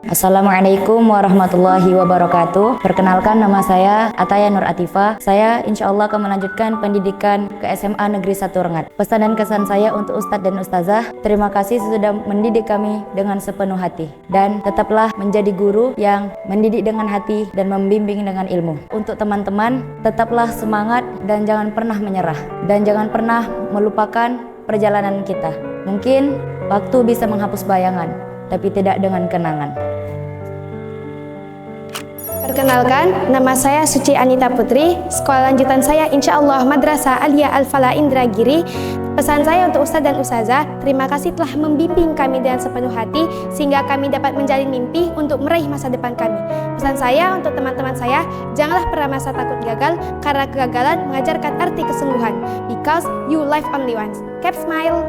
Assalamualaikum warahmatullahi wabarakatuh. Perkenalkan, nama saya Ataya Nur Atifah. Saya insya Allah akan melanjutkan pendidikan ke SMA Negeri 1 Rengat. Pesan dan kesan saya untuk Ustadz dan Ustazah, terima kasih sudah mendidik kami dengan sepenuh hati. Dan tetaplah menjadi guru yang mendidik dengan hati dan membimbing dengan ilmu. Untuk teman-teman, tetaplah semangat dan jangan pernah menyerah. Dan jangan pernah melupakan perjalanan kita. Mungkin waktu bisa menghapus bayangan, tapi tidak dengan kenangan. Perkenalkan, nama saya Suci Anita Putri. Sekolah lanjutan saya insya Allah Madrasah Aliyah Al-Falah Indragiri. Pesan saya untuk Ustadz dan Ustazah, terima kasih telah membimbing kami dengan sepenuh hati sehingga kami dapat menjalin mimpi untuk meraih masa depan kami. Pesan saya untuk teman-teman saya, janganlah pernah merasa takut gagal karena kegagalan mengajarkan arti kesungguhan. Because you live only once. Keep smile.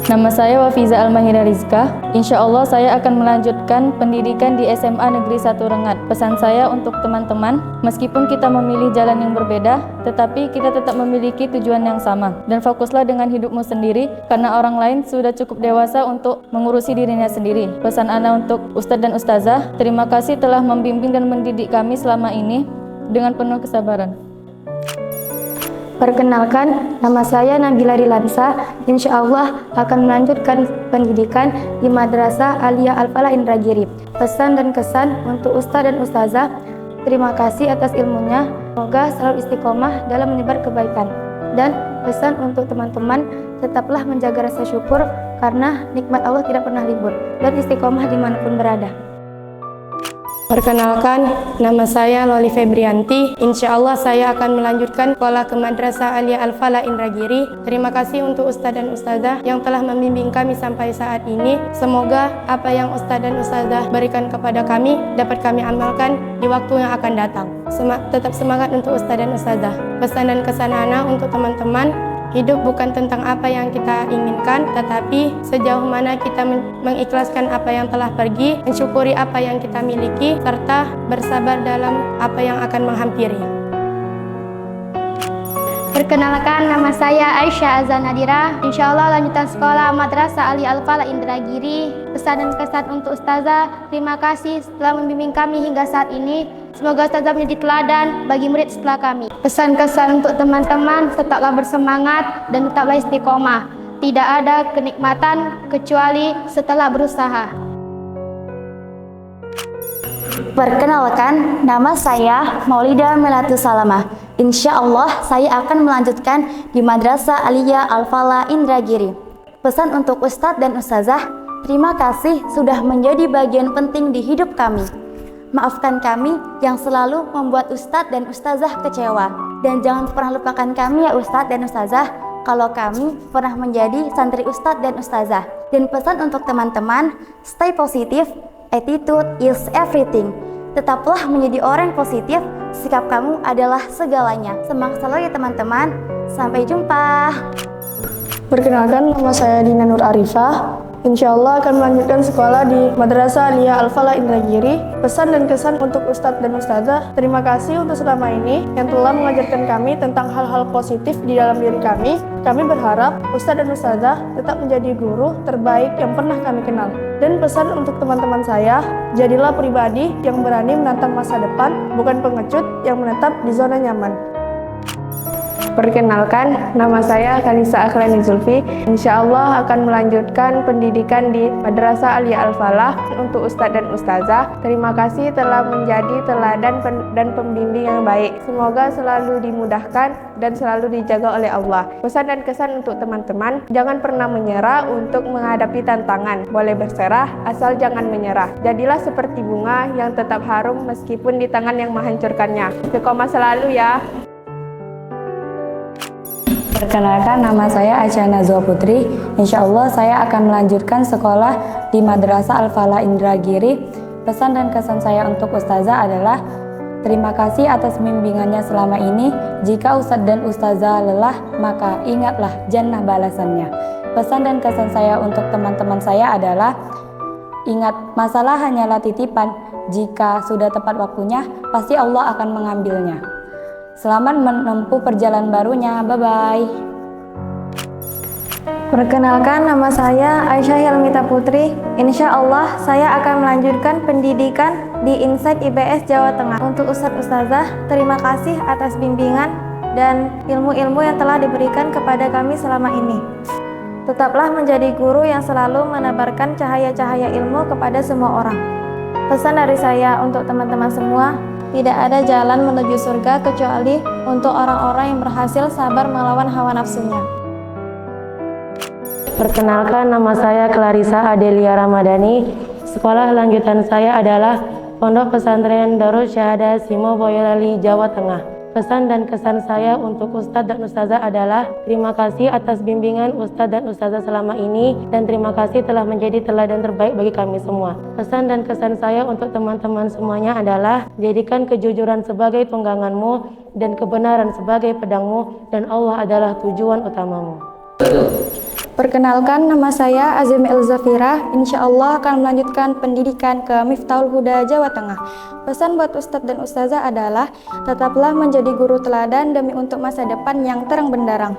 Nama saya Wafiza Almahira Rizka. Insya Allah saya akan melanjutkan pendidikan di SMA Negeri 1 Rengat. Pesan saya untuk teman-teman, meskipun kita memilih jalan yang berbeda, tetapi kita tetap memiliki tujuan yang sama. Dan fokuslah dengan hidupmu sendiri, karena orang lain sudah cukup dewasa untuk mengurusi dirinya sendiri. Pesan Ana untuk Ustadz dan Ustazah, terima kasih telah membimbing dan mendidik kami selama ini dengan penuh kesabaran. Perkenalkan, nama saya Nabila Rilansa. Insya Allah akan melanjutkan pendidikan di Madrasah Aliyah Al-Falah Indragiri. Pesan dan kesan untuk Ustadz dan Ustazah, terima kasih atas ilmunya. Semoga selalu istiqomah dalam menyebar kebaikan. Dan pesan untuk teman-teman, tetaplah menjaga rasa syukur karena nikmat Allah tidak pernah libur. Dan istiqomah dimanapun berada. Perkenalkan, nama saya Loli Febrianti. Insya Allah saya akan melanjutkan sekolah ke Madrasah Aliyah Al-Falah Indragiri. Terima kasih untuk Ustadz dan Ustazah yang telah membimbing kami sampai saat ini. Semoga apa yang Ustadz dan Ustazah berikan kepada kami dapat kami amalkan di waktu yang akan datang. Tetap semangat untuk Ustadz dan Ustazah. Pesan dan kesan Ana untuk teman-teman, hidup bukan tentang apa yang kita inginkan, tetapi sejauh mana kita mengikhlaskan apa yang telah pergi, mensyukuri apa yang kita miliki, serta bersabar dalam apa yang akan menghampiri. Perkenalkan, nama saya Aisyah Azan Nadira. Insya Allah lanjutan sekolah Madrasah Aliyah Al-Falah Indragiri. Pesan dan kesan untuk Ustazah, terima kasih telah membimbing kami hingga saat ini. Semoga Ustazah menjadi teladan bagi murid setelah kami. Pesan kesan untuk teman-teman, tetaplah bersemangat dan tetaplah istiqomah. Tidak ada kenikmatan kecuali setelah berusaha. Perkenalkan, nama saya Maulida Melatu Salamah. Insya Allah saya akan melanjutkan di Madrasah Aliyah Al-Falah Indragiri. Pesan untuk Ustadz dan Ustazah, terima kasih sudah menjadi bagian penting di hidup kami. Maafkan kami yang selalu membuat Ustadz dan Ustazah kecewa. Dan jangan pernah lupakan kami ya Ustadz dan Ustazah, kalau kami pernah menjadi santri Ustadz dan Ustazah. Dan pesan untuk teman-teman, stay positif, attitude is everything. Tetaplah menjadi orang yang positif, sikap kamu adalah segalanya. Semangat selalu ya teman-teman, sampai jumpa. Perkenalkan, nama saya Dina Nur Arifah. Insya Allah akan melanjutkan sekolah di Madrasah Aliyah Al-Falah Indragiri. Pesan dan kesan untuk Ustadz dan Ustazah, terima kasih untuk selama ini yang telah mengajarkan kami tentang hal-hal positif di dalam diri kami. Kami berharap Ustadz dan Ustazah tetap menjadi guru terbaik yang pernah kami kenal. Dan pesan untuk teman-teman saya, jadilah pribadi yang berani menantang masa depan, bukan pengecut yang menetap di zona nyaman. Perkenalkan, nama saya Kanisa Akhlani Zulfi. Insya Allah akan melanjutkan pendidikan di Madrasah Aliyah Al-Falah. Untuk Ustadz dan Ustazah, terima kasih telah menjadi teladan dan pembimbing yang baik. Semoga selalu dimudahkan dan selalu dijaga oleh Allah. Pesan dan kesan untuk teman-teman, jangan pernah menyerah untuk menghadapi tantangan. Boleh berserah, asal jangan menyerah. Jadilah seperti bunga yang tetap harum meskipun di tangan yang menghancurkannya. Istiqomah selalu ya. Perkenalkan, nama saya Aisyah Nazwa Putri. Insya Allah saya akan melanjutkan sekolah di Madrasah Al-Falah Indragiri. Pesan dan kesan saya untuk Ustazah adalah terima kasih atas bimbingannya selama ini. Jika Ustadz dan Ustazah lelah, maka ingatlah jannah balasannya. Pesan dan kesan saya untuk teman-teman saya adalah ingat, masalah hanyalah titipan. Jika sudah tepat waktunya, pasti Allah akan mengambilnya. Selamat menempuh perjalanan barunya. Bye-bye. Perkenalkan, nama saya Aisyah Helmita Putri. Insya Allah saya akan melanjutkan pendidikan di Insight IPS Jawa Tengah. Untuk Ustadz Ustazah, terima kasih atas bimbingan dan ilmu-ilmu yang telah diberikan kepada kami selama ini. Tetaplah menjadi guru yang selalu menebarkan cahaya-cahaya ilmu kepada semua orang. Pesan dari saya untuk teman-teman semua, tidak ada jalan menuju surga kecuali untuk orang-orang yang berhasil sabar melawan hawa nafsunya. Perkenalkan, nama saya Clarissa Adelia Ramadhani. Sekolah lanjutan saya adalah Pondok Pesantren Darul Syahadah Simo Boyolali, Jawa Tengah. Pesan dan kesan saya untuk Ustadz dan Ustazah adalah terima kasih atas bimbingan Ustadz dan Ustazah selama ini, dan terima kasih telah menjadi teladan terbaik bagi kami semua. Pesan dan kesan saya untuk teman-teman semuanya adalah jadikan kejujuran sebagai tungganganmu dan kebenaran sebagai pedangmu, dan Allah adalah tujuan utamamu. Perkenalkan, nama saya Azmi Elzafira. Insya Allah akan melanjutkan pendidikan ke Miftahul Huda, Jawa Tengah. Pesan buat Ustadz dan Ustazah adalah tetaplah menjadi guru teladan demi untuk masa depan yang terang benderang.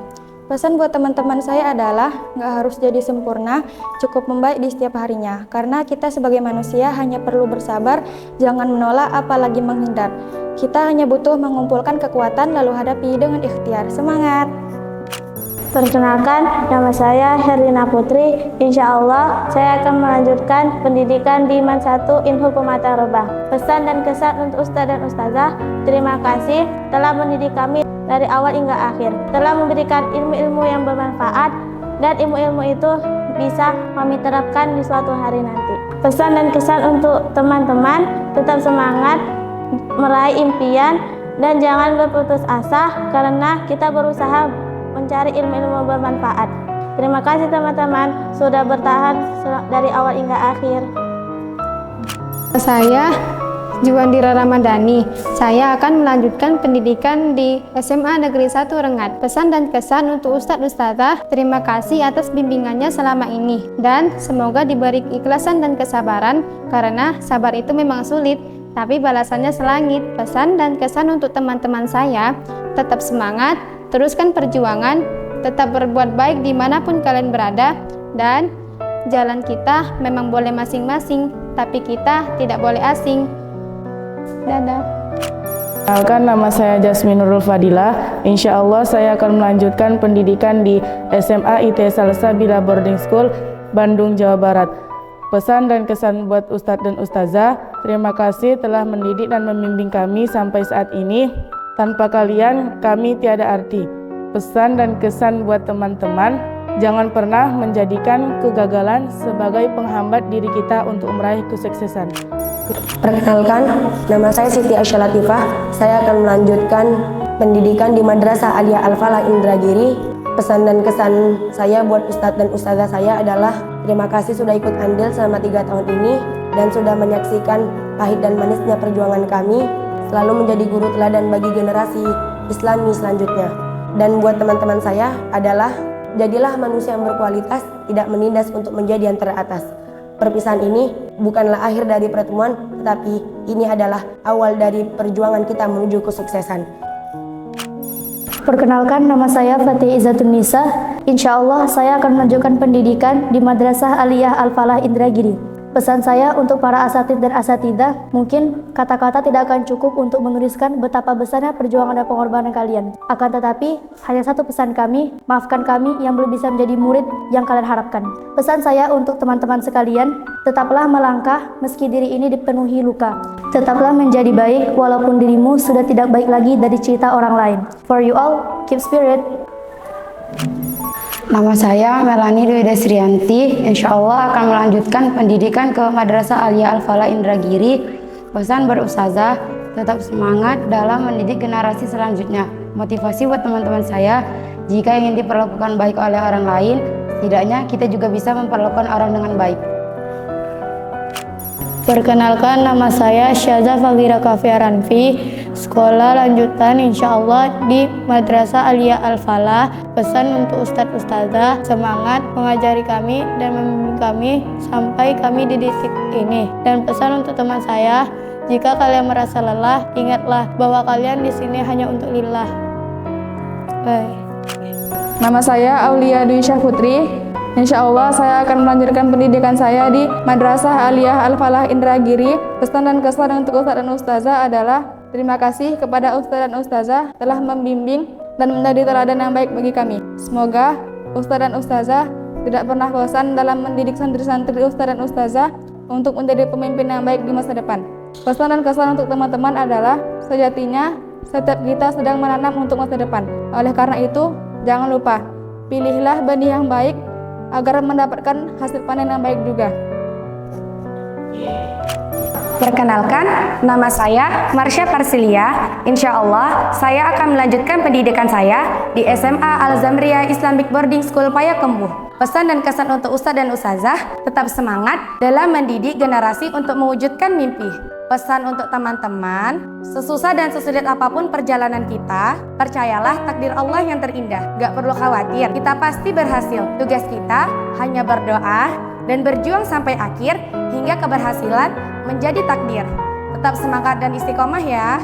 Pesan buat teman-teman saya adalah nggak harus jadi sempurna, cukup membaik di setiap harinya. Karena kita sebagai manusia hanya perlu bersabar, jangan menolak apalagi menghindar. Kita hanya butuh mengumpulkan kekuatan lalu hadapi dengan ikhtiar. Semangat! Perkenalkan, nama saya Herlina Putri. Insya Allah saya akan melanjutkan pendidikan di MAN 1 Inhul Pemata Rebah. Pesan dan kesan untuk Ustadz dan Ustazah, terima kasih telah mendidik kami dari awal hingga akhir, telah memberikan ilmu-ilmu yang bermanfaat, dan ilmu-ilmu itu bisa kami terapkan di suatu hari nanti. Pesan dan kesan untuk teman-teman, tetap semangat meraih impian dan jangan berputus asa karena kita berusaha mencari ilmu-ilmu bermanfaat. Terima kasih teman-teman sudah bertahan dari awal hingga akhir. Saya Juwandira Ramadhani. Saya akan melanjutkan pendidikan di SMA Negeri 1 Rengat. Pesan dan kesan untuk Ustadz Ustazah, terima kasih atas bimbingannya selama ini, dan semoga diberi keikhlasan dan kesabaran, karena sabar itu memang sulit, tapi balasannya selangit. Pesan dan kesan untuk teman-teman saya, tetap semangat, teruskan perjuangan, tetap berbuat baik dimanapun kalian berada, dan jalan kita memang boleh masing-masing, tapi kita tidak boleh asing. Dadah. Perkenalkan, nama saya Jasmine Nurul Fadilah. Insya Allah saya akan melanjutkan pendidikan di SMA IT Salsabila Boarding School, Bandung, Jawa Barat. Pesan dan kesan buat Ustadz dan Ustazah, terima kasih telah mendidik dan membimbing kami sampai saat ini. Tanpa kalian, kami tiada arti. Pesan dan kesan buat teman-teman, jangan pernah menjadikan kegagalan sebagai penghambat diri kita untuk meraih kesuksesan. Perkenalkan, nama saya Siti Aisyah Latifah. Saya akan melanjutkan pendidikan di Madrasah Aliyah Al-Falah Indragiri. Pesan dan kesan saya buat Ustadz dan Ustazah saya adalah terima kasih sudah ikut andil selama 3 tahun ini dan sudah menyaksikan pahit dan manisnya perjuangan kami, selalu menjadi guru teladan bagi generasi Islami selanjutnya. Dan buat teman-teman saya adalah jadilah manusia yang berkualitas, tidak menindas untuk menjadi yang teratas. Perpisahan ini bukanlah akhir dari pertemuan, tetapi ini adalah awal dari perjuangan kita menuju kesuksesan. Perkenalkan, nama saya Fatih Izzatun Nisa. Insya Allah saya akan melanjutkan pendidikan di Madrasah Aliyah Al-Falah Indragiri. Pesan saya untuk para asatidz dan asatidah, mungkin kata-kata tidak akan cukup untuk menuliskan betapa besarnya perjuangan dan pengorbanan kalian. Akan tetapi, hanya satu pesan kami, maafkan kami yang belum bisa menjadi murid yang kalian harapkan. Pesan saya untuk teman-teman sekalian, tetaplah melangkah meski diri ini dipenuhi luka. Tetaplah menjadi baik walaupun dirimu sudah tidak baik lagi dari cerita orang lain. For you all, keep spirit. Nama saya Melani Dwi Desrianti. Insya Allah akan melanjutkan pendidikan ke Madrasah Aliyah Al-Falah Indragiri. Pesan berustazah, tetap semangat dalam mendidik generasi selanjutnya. Motivasi buat teman-teman saya, jika ingin diperlakukan baik oleh orang lain, setidaknya kita juga bisa memperlakukan orang dengan baik. Perkenalkan, nama saya Syaza Fawira Kafia Ranfi. Sekolah lanjutan insya Allah di Madrasah Aliyah Al-Falah. Pesan untuk Ustadz Ustazah, semangat mengajari kami dan membimbing kami sampai kami di titik ini. Dan pesan untuk teman saya, jika kalian merasa lelah, ingatlah bahwa kalian di sini hanya untuk lillah. Bye. Nama saya Aulia Dwi Syah Putri. Insya Allah saya akan melanjutkan pendidikan saya di Madrasah Aliyah Al-Falah Indragiri. Pesan dan kesan untuk Ustadz dan Ustazah adalah terima kasih kepada Ustadz dan Ustazah telah membimbing dan menjadi teladan yang baik bagi kami. Semoga Ustadz dan Ustazah tidak pernah bosan dalam mendidik santri-santri Ustadz dan Ustazah untuk menjadi pemimpin yang baik di masa depan. Pesan dan kesan untuk teman-teman adalah sejatinya setiap kita sedang menanam untuk masa depan. Oleh karena itu, jangan lupa pilihlah benih yang baik agar mendapatkan hasil panen yang baik juga. Perkenalkan, nama saya Marsha Parsilia. Insya Allah, saya akan melanjutkan pendidikan saya di SMA Al-Zamriyah Islamic Boarding School Payakumbuh. Pesan dan kesan untuk Ustadz dan Ustazah, tetap semangat dalam mendidik generasi untuk mewujudkan mimpi. Pesan untuk teman-teman, sesusah dan sesulit apapun perjalanan kita, percayalah takdir Allah yang terindah. Gak perlu khawatir, kita pasti berhasil. Tugas kita hanya berdoa dan berjuang sampai akhir hingga keberhasilan menjadi takdir. Tetap semangat dan istiqomah ya.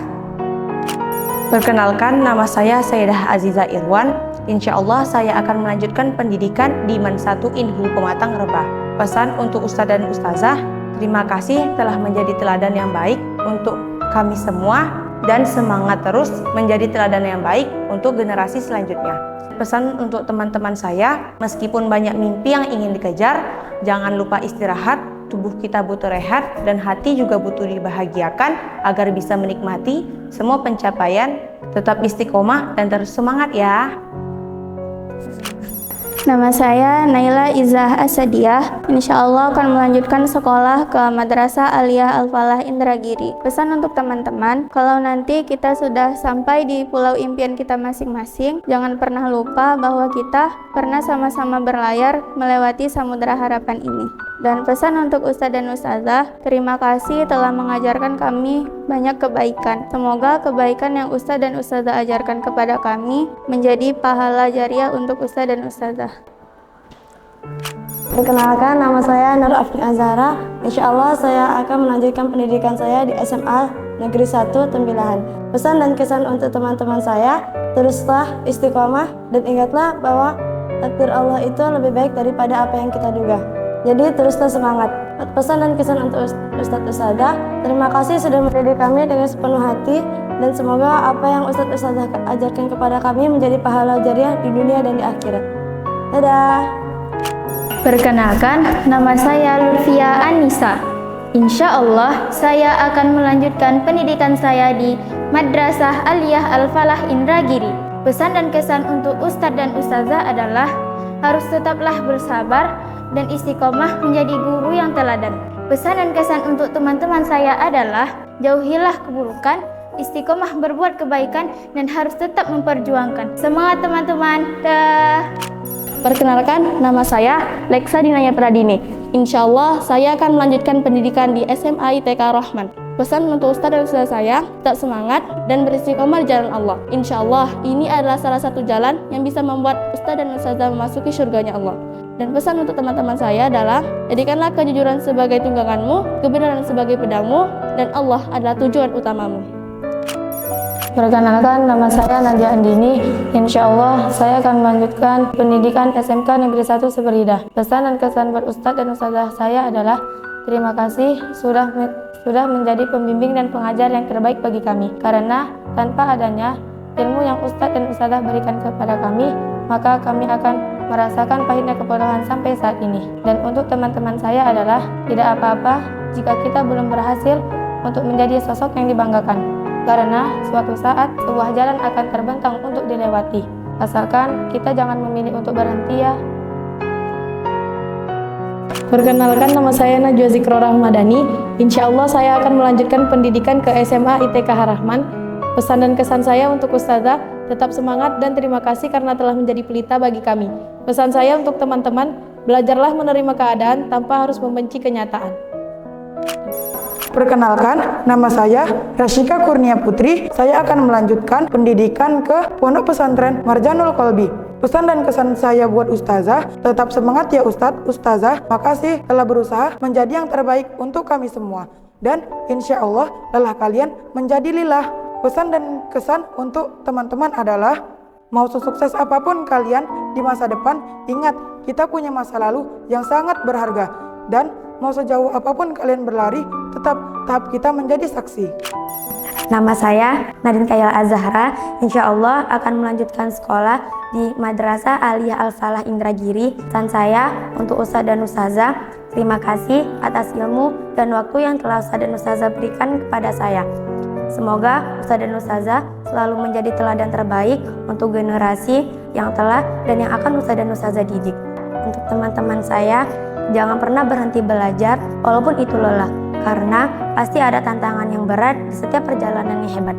Perkenalkan, nama saya Sayyidah Aziza Irwan. Insya Allah saya akan melanjutkan pendidikan di Man 1 Inhu Pematang Rebah. Pesan untuk Ustadz dan Ustazah, terima kasih telah menjadi teladan yang baik untuk kami semua dan semangat terus menjadi teladan yang baik untuk generasi selanjutnya. Pesan untuk teman-teman saya, meskipun banyak mimpi yang ingin dikejar, jangan lupa istirahat, tubuh kita butuh rehat dan hati juga butuh dibahagiakan agar bisa menikmati semua pencapaian. Tetap istiqomah dan terus semangat ya. Nama saya Naila Izzah Asadiah. Insya Allah akan melanjutkan sekolah ke Madrasah Aliyah Al-Falah Indragiri. Pesan untuk teman-teman, kalau nanti kita sudah sampai di pulau impian kita masing-masing, jangan pernah lupa bahwa kita pernah sama-sama berlayar melewati samudera harapan ini. Dan pesan untuk Ustadz dan Ustazah, terima kasih telah mengajarkan kami banyak kebaikan. Semoga kebaikan yang Ustadz dan Ustazah ajarkan kepada kami menjadi pahala jariah untuk Ustadz dan Ustazah. Perkenalkan, nama saya Nur Afni Azhara. Insya Allah saya akan melanjutkan pendidikan saya di SMA Negeri 1 Tembilahan. Pesan dan kesan untuk teman-teman saya, teruslah istiqomah dan ingatlah bahwa takdir Allah itu lebih baik daripada apa yang kita duga. Jadi teruslah semangat. Pesan dan kesan untuk Ustadz Ustazah, terima kasih sudah mendidik kami dengan sepenuh hati dan semoga apa yang Ustadz Ustazah ajarkan kepada kami menjadi pahala jariah di dunia dan di akhirat. Dadah. Perkenalkan, nama saya Lutfia Anissa. Insya Allah, saya akan melanjutkan pendidikan saya di Madrasah Aliyah Al-Falah Indragiri. Pesan dan kesan untuk Ustadz dan Ustazah adalah harus tetaplah bersabar dan istiqomah menjadi guru yang teladan. Pesan dan kesan untuk teman-teman saya adalah jauhilah keburukan, istiqomah berbuat kebaikan, dan harus tetap memperjuangkan. Semangat teman-teman. Dah. Perkenalkan, nama saya Leksa Dinaya Pradini. Insya Allah saya akan melanjutkan pendidikan di SMA ITK Rahman. Pesan untuk Ustadz dan Ustazah saya, tetap semangat dan beristiqomah di jalan Allah. Insya Allah ini adalah salah satu jalan yang bisa membuat Ustadz dan Ustazah memasuki surganya Allah. Dan pesan untuk teman-teman saya adalah, jadikanlah kejujuran sebagai tungganganmu, kebenaran sebagai pedangmu, dan Allah adalah tujuan utamamu. Perkenalkan, nama saya Nadia Andini. Insya Allah saya akan melanjutkan pendidikan SMK Negeri 1 Seberida. Pesan dan kesan buat Ustadz dan Ustazah saya adalah terima kasih sudah menjadi pembimbing dan pengajar yang terbaik bagi kami. Karena tanpa adanya ilmu yang Ustadz dan Ustazah berikan kepada kami, maka kami akan merasakan pahitnya kebodohan sampai saat ini. Dan untuk teman-teman saya adalah tidak apa-apa jika kita belum berhasil untuk menjadi sosok yang dibanggakan. Karena suatu saat sebuah jalan akan terbentang untuk dilewati. Asalkan kita jangan memilih untuk berhenti ya. Perkenalkan, nama saya Najwa Zikro Rahmadani. Insya Allah saya akan melanjutkan pendidikan ke SMA ITK Rahman. Pesan dan kesan saya untuk Ustazah, tetap semangat dan terima kasih karena telah menjadi pelita bagi kami. Pesan saya untuk teman-teman, belajarlah menerima keadaan tanpa harus membenci kenyataan. Perkenalkan, nama saya Rashika Kurnia Putri. Saya akan melanjutkan pendidikan ke Pondok Pesantren Marjanul Qalbi. Pesan dan kesan saya buat Ustazah, tetap semangat ya Ustadz, Ustazah. Makasih telah berusaha menjadi yang terbaik untuk kami semua. Dan insya Allah lelah kalian menjadi lillah. Pesan dan kesan untuk teman-teman adalah Mau sesukses apapun kalian di masa depan, ingat kita punya masa lalu yang sangat berharga. Dan mau sejauh apapun kalian berlari, tetap tahap kita menjadi saksi. Nama saya Nadine Kayal Azahra, insya Allah akan melanjutkan sekolah di Madrasah Aliyah Al-Falah Indragiri. Pesan saya untuk Ustadz dan Ustazah, terima kasih atas ilmu dan waktu yang telah Ustadz dan Ustazah berikan kepada saya. Semoga Ustadz dan Ustazah selalu menjadi teladan terbaik untuk generasi yang telah dan yang akan Ustadz dan Ustazah didik. Untuk teman-teman saya, jangan pernah berhenti belajar walaupun itu lelah, karena pasti ada tantangan yang berat di setiap perjalanan yang hebat.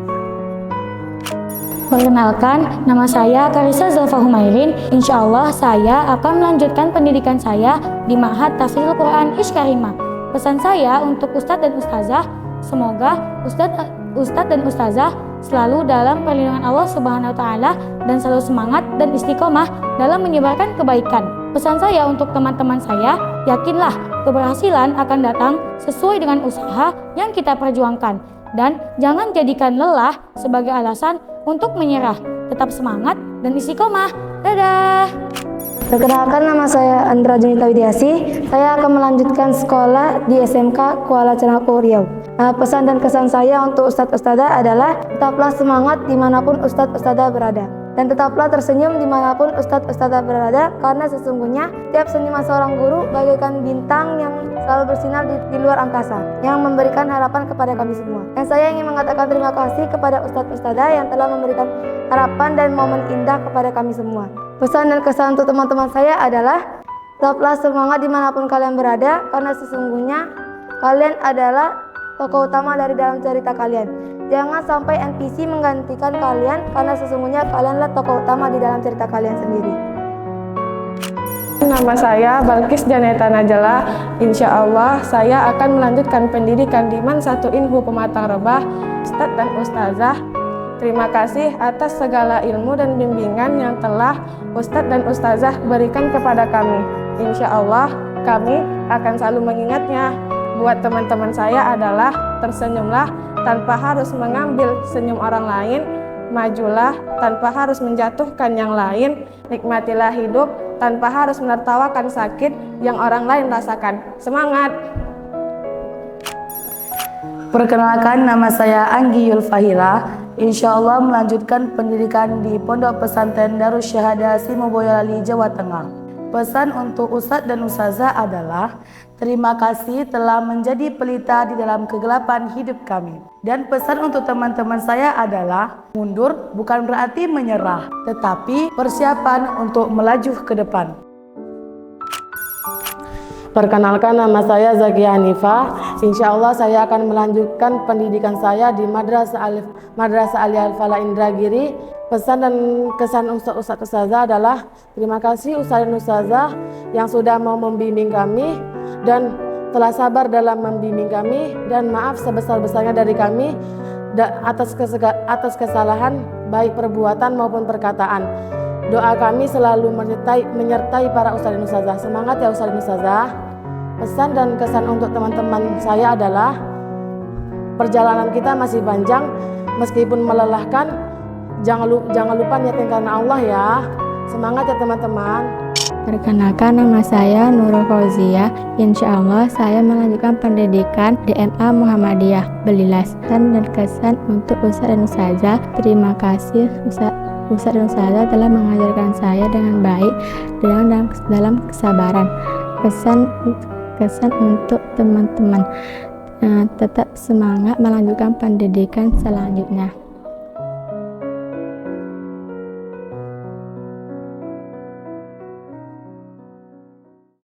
Perkenalkan, nama saya Karisa Zulfa Humairin. Insya Allah saya akan melanjutkan pendidikan saya di Ma'had Tahfidzul Quran Ish-Karimah. Pesan saya untuk Ustadz dan Ustazah, semoga Ustadz dan Ustazah selalu dalam perlindungan Allah Subhanahu wa Ta'ala dan selalu semangat dan istiqomah dalam menyebarkan kebaikan. Pesan saya untuk teman-teman saya, yakinlah keberhasilan akan datang sesuai dengan usaha yang kita perjuangkan. Dan jangan jadikan lelah sebagai alasan untuk menyerah. Tetap semangat dan istiqomah. Dadah! Perkenalkan, nama saya Andra Junita Widiasi. Saya akan melanjutkan sekolah di SMK Kuala Cenako Riau. Pesan dan kesan saya untuk Ustadz Ustadzah adalah tetaplah semangat dimanapun Ustadz Ustadzah berada. Dan tetaplah tersenyum dimanapun Ustadz Ustadzah berada, karena sesungguhnya tiap seniman seorang guru bagaikan bintang yang selalu bersinar di luar angkasa, yang memberikan harapan kepada kami semua. Dan saya ingin mengatakan terima kasih kepada Ustadz Ustadzah yang telah memberikan harapan dan momen indah kepada kami semua. Pesan dan kesan untuk teman-teman saya adalah tetaplah semangat dimanapun kalian berada, karena sesungguhnya kalian adalah tokoh utama dari dalam cerita kalian. Jangan sampai NPC menggantikan kalian, karena sesungguhnya kalianlah tokoh utama di dalam cerita kalian sendiri. Nama saya Balkis Janeta Najala. Insya Allah saya akan melanjutkan pendidikan di Mansatu Inhu Pematang Rebah. Ustadz dan Ustazah, terima kasih atas segala ilmu dan bimbingan yang telah Ustadz dan Ustazah berikan kepada kami. Insya Allah kami akan selalu mengingatnya. Buat teman-teman saya adalah tersenyumlah tanpa harus mengambil senyum orang lain, majulah tanpa harus menjatuhkan yang lain, nikmatilah hidup tanpa harus menertawakan sakit yang orang lain rasakan. Semangat! Perkenalkan, nama saya Anggi Yulfahila. Insya Allah melanjutkan pendidikan di Pondok Pesantren Darus Syahadah Simo Boyolali, Jawa Tengah. Pesan untuk Ustadz dan Ustazah adalah terima kasih telah menjadi pelita di dalam kegelapan hidup kami. Dan pesan untuk teman-teman saya adalah mundur bukan berarti menyerah, tetapi persiapan untuk melaju ke depan. Perkenalkan, nama saya Zakia Hanifah. Insya Allah saya akan melanjutkan pendidikan saya di Madrasah Aliyah Al-Falah Indragiri. Pesan dan kesan Ustadz Ustazah adalah terima kasih Ustadz dan Ustazah yang sudah mau membimbing kami dan telah sabar dalam membimbing kami, dan maaf sebesar-besarnya dari kami atas kesalahan baik perbuatan maupun perkataan. Doa kami selalu menyertai para Ustadz dan Ustazah. Semangat ya Ustadz dan Ustazah. Pesan dan kesan untuk teman-teman saya adalah perjalanan kita masih panjang, meskipun melelahkan. Jangan lupa niatin karena Allah ya. Semangat ya teman-teman. Perkenalkan, nama saya Nurul Fauzia. Insya Allah saya melanjutkan pendidikan di MA Muhammadiyah Belilas. Dan kesan untuk Ustadz dan Ustazah, terima kasih Ustadz dan Ustazah telah mengajarkan saya dengan baik dalam kesabaran. Kesan untuk teman-teman, tetap semangat melanjutkan pendidikan selanjutnya.